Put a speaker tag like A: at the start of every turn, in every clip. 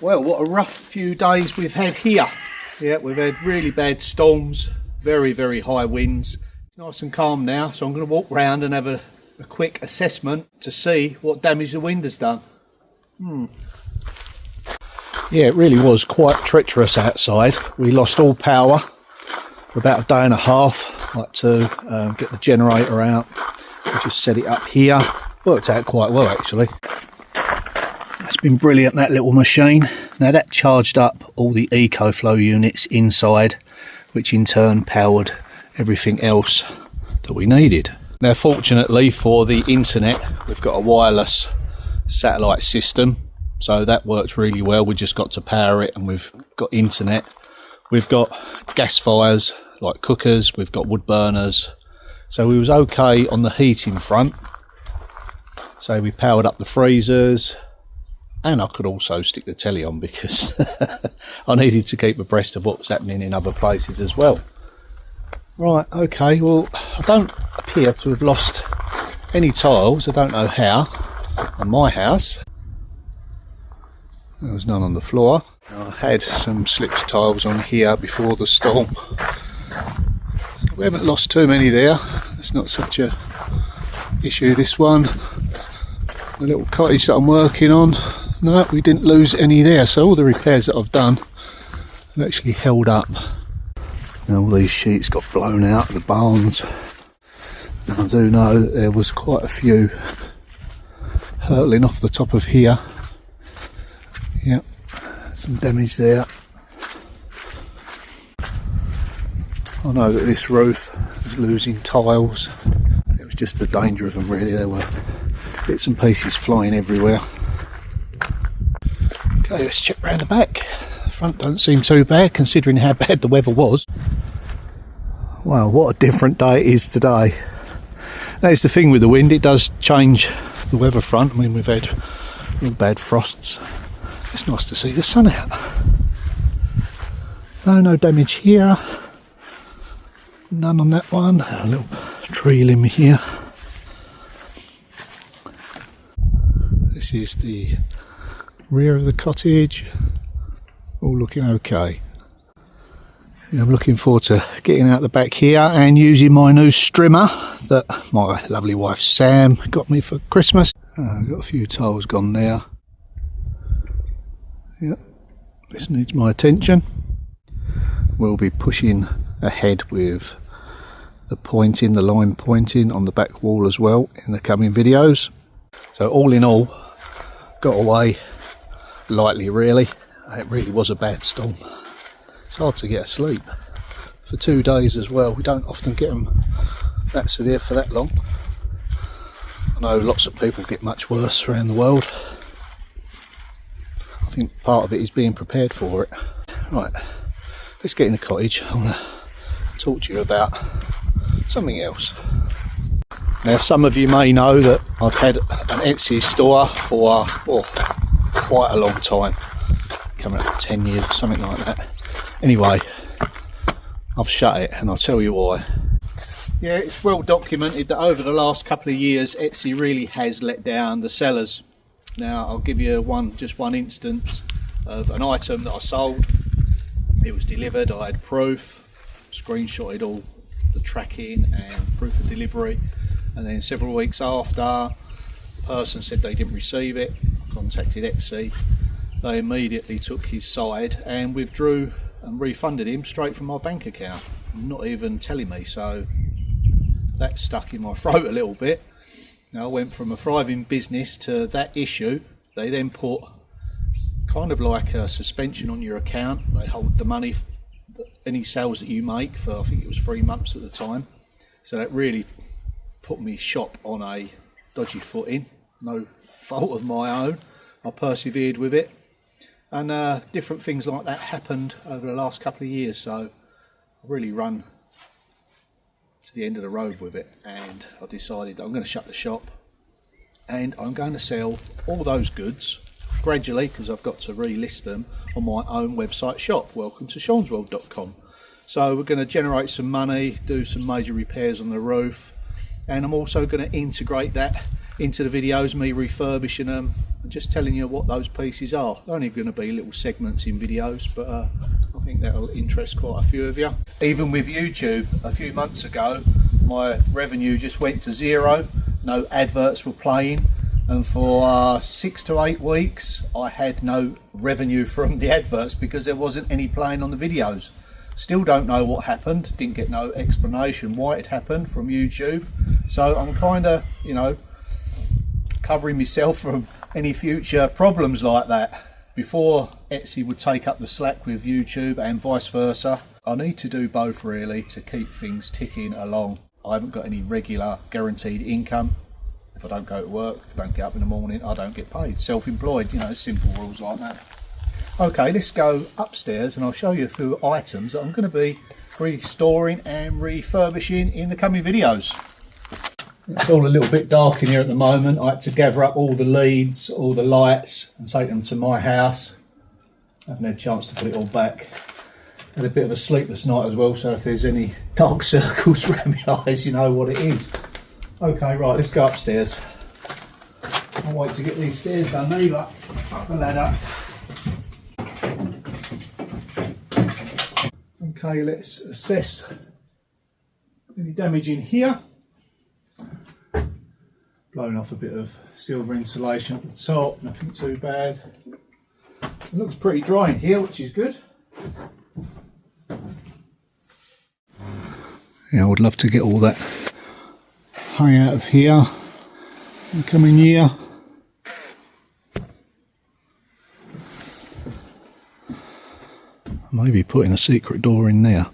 A: Well, what a rough few days we've had here. Yeah, we've had really bad storms, very, very high winds. It's nice and calm now, so I'm going to walk round and have a quick assessment to see what damage the wind has done. Yeah, it really was quite treacherous outside. We lost all power for about a day and a half. I had to get the generator out. I just set it up here. Worked out quite well actually. It's been brilliant, that little machine. Now that charged up all the EcoFlow units inside, which in turn powered everything else that we needed. Now fortunately for the internet, we've got a wireless satellite system, so that works really well. We just got to power it and we've got internet. We've got gas fires like cookers, we've got wood burners, so we was okay on the heating front. So we powered up the freezers, and I could also stick the telly on because I needed to keep abreast of what was happening in other places as well. Right, okay, well, I don't appear to have lost any tiles. I don't know how on my house. There was none on the floor. I had some slipped tiles on here before the storm. We haven't lost too many there. It's not such a issue. This one, the little cottage that I'm working on, no, we didn't lose any there. So all the repairs that I've done have actually held up. Now all these sheets got blown out of the barns. And I do know that there was quite a few hurtling off the top of here. Yep, some damage there. I know that this roof was losing tiles. It was just the danger of them really. There were bits and pieces flying everywhere. Okay, let's check round the back. The front don't seem too bad considering how bad the weather was. Wow, what a different day it is today. That's the thing with the wind, it does change the weather front. I mean, we've had real bad frosts. It's nice to see the sun out. No damage here. None on that one. A little tree limb here. This is the rear of the cottage. All looking okay. Yeah, I'm looking forward to getting out the back here and using my new strimmer that my lovely wife Sam got me for Christmas. I've got a few tiles gone there. Yep, this needs my attention. We'll be pushing ahead with the pointing, the line pointing on the back wall as well in the coming videos. So all in all, got away lightly really. It really was a bad storm. It's hard to get asleep for 2 days as well. We don't often get them that severe for that long. I know lots of people get much worse around the world. I think part of it is being prepared for it. Right, let's get in the cottage. I want to talk to you about something else. Now some of you may know that I've had an Etsy store for quite a long time, coming up to 10 years or something like that. Anyway, I've shut it and I'll tell you why. Yeah, it's well documented that over the last couple of years Etsy really has let down the sellers. Now I'll give you just one instance of an item that I sold. It was delivered, I had proof, screenshotted all the tracking and proof of delivery, and then several weeks after the person said they didn't receive it. I contacted Etsy. They immediately took his side and withdrew and refunded him straight from my bank account, not even telling me. So that stuck in my throat a little bit. Now I went from a thriving business to that issue. They then put kind of like a suspension on your account. They hold the money, any sales that you make, for I think it was 3 months at the time. So that really put me shop on a dodgy footing. No fault of my own. I persevered with it, and different things like that happened over the last couple of years. So I really run to the end of the road with it, and I decided I'm going to shut the shop and I'm going to sell all those goods gradually, because I've got to relist them on my own website shop, welcome to seansworld.com. So we're going to generate some money, do some major repairs on the roof, and I'm also going to integrate that into the videos, me refurbishing them and just telling you what those pieces are. They're only going to be little segments in videos, but I think that'll interest quite a few of you. Even with YouTube, a few months ago, my revenue just went to zero. No adverts were playing, and for 6 to 8 weeks I had no revenue from the adverts because there wasn't any playing on the videos. Still don't know what happened, didn't get no explanation why it happened from YouTube. So I'm kind of, you know, covering myself from any future problems like that. Before Etsy would take up the slack with YouTube and vice versa, I need to do both really to keep things ticking along. I haven't got any regular guaranteed income. If I don't go to work, if I don't get up in the morning, I don't get paid. Self-employed, you know, simple rules like that. Okay, let's go upstairs and I'll show you a few items that I'm going to be restoring and refurbishing in the coming videos. It's all a little bit dark in here at the moment. I had to gather up all the leads, all the lights and take them to my house. I haven't had a chance to put it all back. Had a bit of a sleepless night as well, so if there's any dark circles around my eyes, you know what it is. Okay, right, let's go upstairs. I'll wait to get these stairs done either. Up the ladder. Okay, let's assess any damage in here. Blowing off a bit of silver insulation at the top, nothing too bad. It looks pretty dry in here, which is good. Yeah, I would love to get all that hay out of here in the coming year. Maybe putting a secret door in there.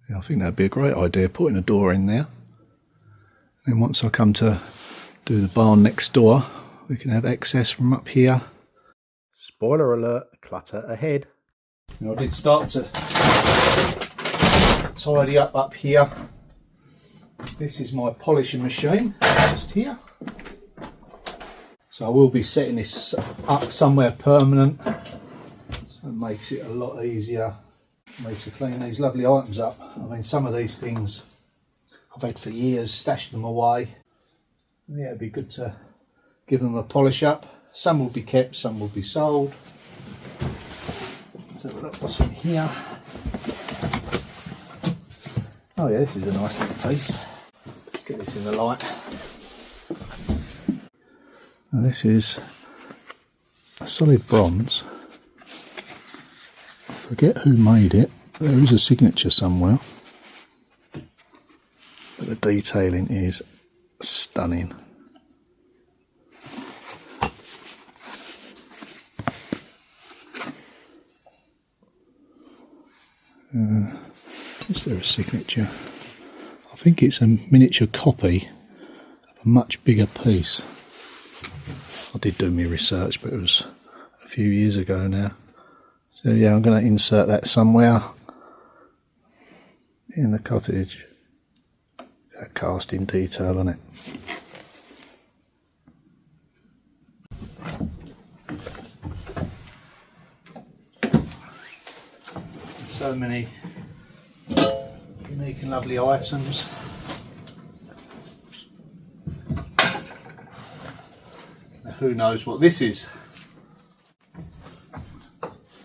A: Yeah, I think that'd be a great idea, putting a door in there. And once I come to do the barn next door, we can have access from up here. Spoiler alert, clutter ahead. Now I did start to tidy up here. This is my polishing machine, just here. So I will be setting this up somewhere permanent. So it makes it a lot easier for me to clean these lovely items up. I mean, some of these things I've had for years, stashed them away. Yeah, it'd be good to give them a polish up. Some will be kept, some will be sold. So look what's in here. Oh yeah, this is a nice little piece. Let's get this in the light. Now this is a solid bronze. I forget who made it. There is a signature somewhere. But the detailing is stunning. Is there a signature? I think it's a miniature copy of a much bigger piece. I did do my research, but it was a few years ago now. So yeah, I'm going to insert that somewhere in the cottage. That casting detail on it. So many unique and lovely items. Now, who knows what this is?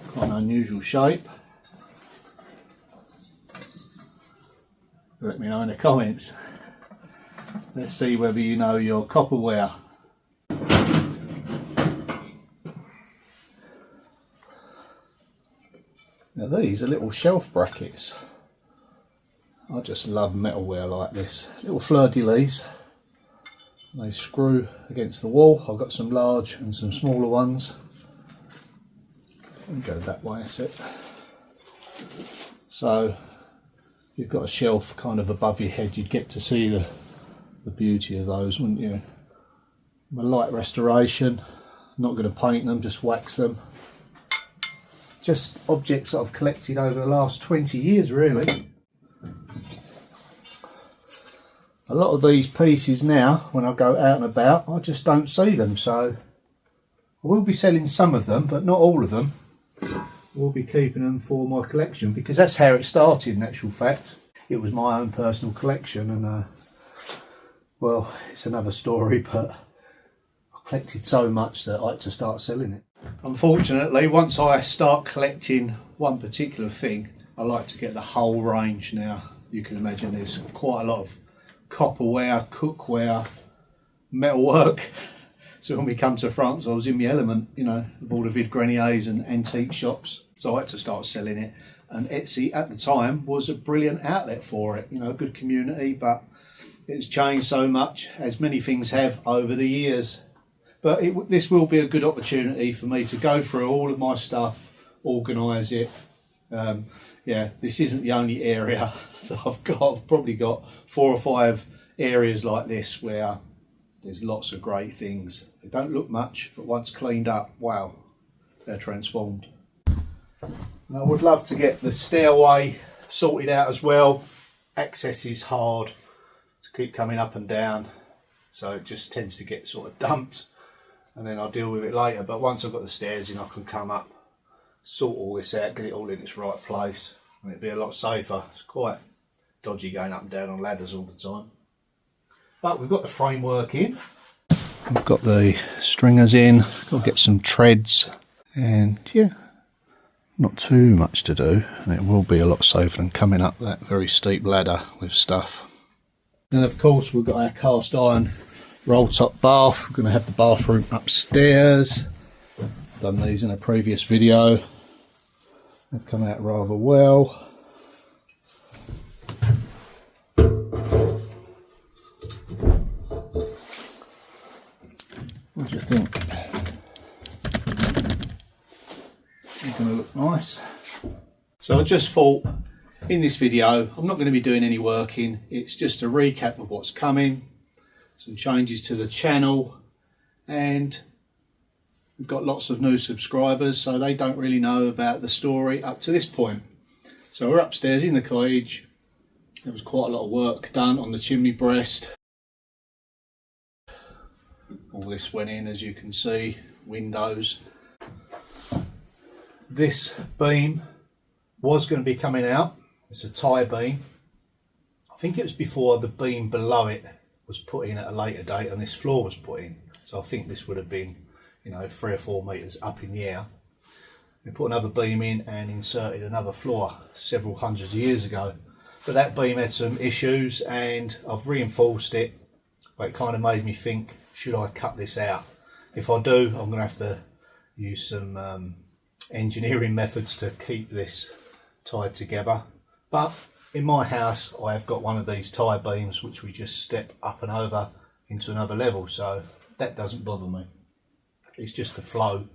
A: Quite an unusual shape. Let me know in the comments. Let's see whether you know your copperware. Now these are little shelf brackets. I just love metalware like this. Little fleur-de-lis. They screw against the wall. I've got some large and some smaller ones. Let me go that way a sec. So you've got a shelf kind of above your head, you'd get to see the beauty of those, wouldn't you? A light restoration, not going to paint them, just wax them. Just objects that I've collected over the last 20 years really. A lot of these pieces now, when I go out and about, I just don't see them, so I will be selling some of them, but not all of them. We'll be keeping them for my collection, because that's how it started in actual fact. It was my own personal collection, and well, it's another story, but I collected so much that I had to start selling it. Unfortunately, once I start collecting one particular thing, I like to get the whole range now. You can imagine there's quite a lot of copperware, cookware, metalwork. So when we come to France, I was in my element, you know, with all the vide greniers and antique shops. So I had to start selling it. And Etsy at the time was a brilliant outlet for it. You know, a good community, but it's changed so much, as many things have over the years. But this will be a good opportunity for me to go through all of my stuff, organise it. Yeah, this isn't the only area that I've got. I've probably got 4 or 5 areas like this where there's lots of great things. They don't look much, but once cleaned up, wow, they're transformed. And I would love to get the stairway sorted out as well. Access is hard to keep coming up and down, so it just tends to get sort of dumped, and then I'll deal with it later. But once I've got the stairs in, I can come up, sort all this out, get it all in its right place, and it'd be a lot safer. It's quite dodgy going up and down on ladders all the time. But we've got the framework in. We've got the stringers in. Got to get some treads, and yeah, not too much to do, and it will be a lot safer than coming up that very steep ladder with stuff. And of course we've got our cast iron roll top bath. We're going to have the bathroom upstairs. Done these in a previous video. They've come out rather well. What do you think? They're going to look nice. So I just thought in this video I'm not going to be doing any working. It's just a recap of what's coming, some changes to the channel, and we've got lots of new subscribers, so they don't really know about the story up to this point. So we're upstairs in the cottage. There was quite a lot of work done on the chimney breast. All this went in, as you can see, windows. This beam was going to be coming out. It's a tie beam. I think it was before the beam below it was put in at a later date and this floor was put in. So I think this would have been, you know, 3 or 4 metres up in the air. They put another beam in and inserted another floor several hundreds of years ago. But that beam had some issues and I've reinforced it, but it kind of made me think, should I cut this out? If I do, I'm going to have to use some engineering methods to keep this tied together. But in my house I have got one of these tie beams which we just step up and over into another level, so that doesn't bother me. It's just the flow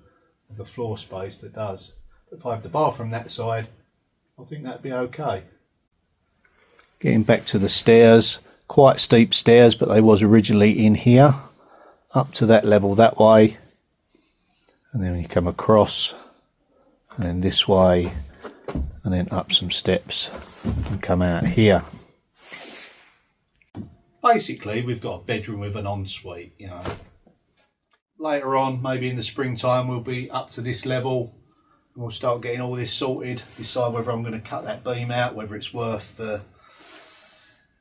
A: of the floor space that does. But if I have the bathroom that side, I think that'd be okay. Getting back to the stairs, quite steep stairs, but they was originally in here, up to that level that way, and then you come across and then this way and then up some steps and come out here. Basically we've got a bedroom with an ensuite, you know. Later on, maybe in the springtime, we'll be up to this level and we'll start getting all this sorted, decide whether I'm going to cut that beam out, whether it's worth the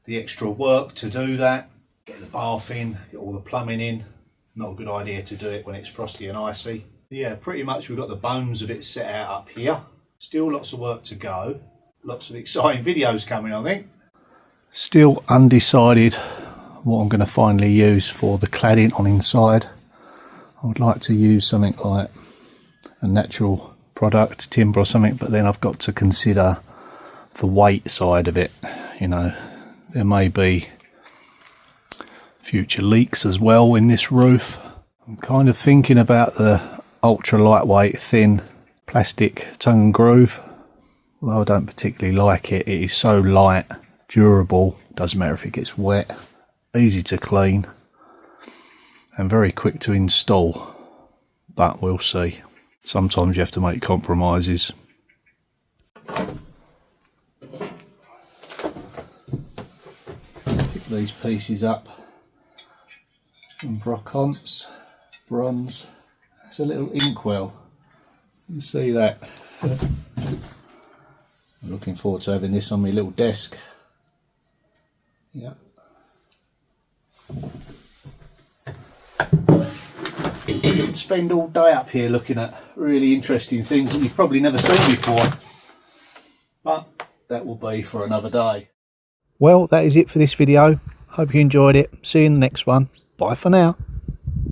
A: extra work to do that, get the bath in, get all the plumbing in. Not a good idea to do it when it's frosty and icy. Yeah, pretty much we've got the bones of it set out up here. Still lots of work to go. Lots of exciting videos coming, I think. Still undecided what I'm going to finally use for the cladding on inside. I would like to use something like a natural product, timber or something, but then I've got to consider the weight side of it. You know, there may be future leaks as well in this roof. I'm kind of thinking about the ultra lightweight thin plastic tongue and groove. Although I don't particularly like it, it is so light, durable, doesn't matter if it gets wet, easy to clean and very quick to install, but we'll see. Sometimes you have to make compromises. Pick these pieces up from brocante, bronze. It's a little inkwell. You see that? I'm looking forward to having this on my little desk. Yeah. You can spend all day up here looking at really interesting things that you've probably never seen before, but that will be for another day. Well, that is it for this video. Hope you enjoyed it. See you in the next one. Bye for now.